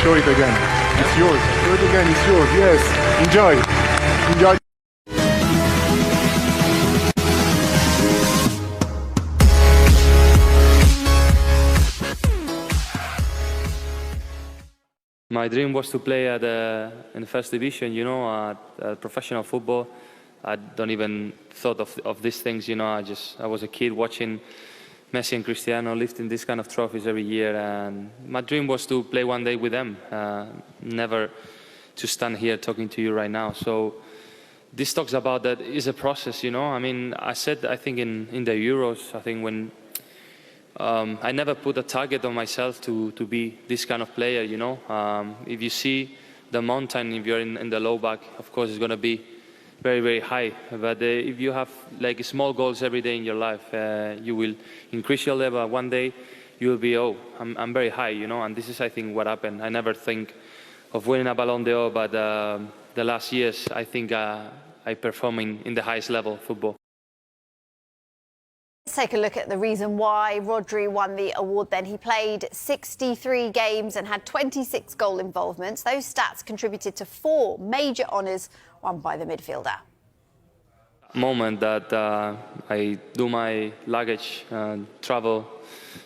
Show it again. It's yours. Show it again. It's yours. Yes. Enjoy. Enjoy. My dream was to play in the first division, you know, at professional football. I don't even thought of these things, you know. I was a kid watching Messi and Cristiano lifting these kind of trophies every year, and my dream was to play one day with them, never to stand here talking to you right now. So this talks about that is a process, you know. I mean, I said, I think in the Euros, I think when I never put a target on myself to be this kind of player, you know. If you see the mountain, if you're in the low back, of course it's going to be very, very high. But if you have like small goals every day in your life, you will increase your level. One day you will be, oh, I'm very high, you know. And this is, I think, what happened. I never think of winning a ballon d'or, but the last years, I think I perform in the highest level of football. Let's take a look at the reason why Rodri won the award then. He played 63 games and had 26 goal involvements. Those stats contributed to 4 major honours won by the midfielder. Moment that I do my luggage and travel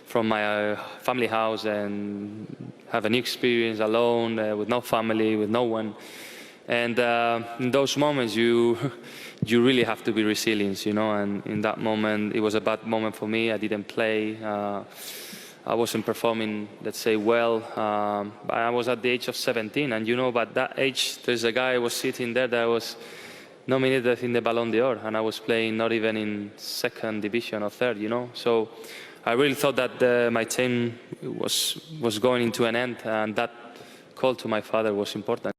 from my family house and have a new experience alone, with no family, with no one. And in those moments, you really have to be resilient, you know. And in that moment, it was a bad moment for me. I didn't play. I wasn't performing, let's say, well. I was at the age of 17, and you know, at that age, there's a guy who was sitting there that was nominated in the Ballon d'Or, and I was playing not even in second division or third, you know. So I really thought that my team was going into an end, and that call to my father was important.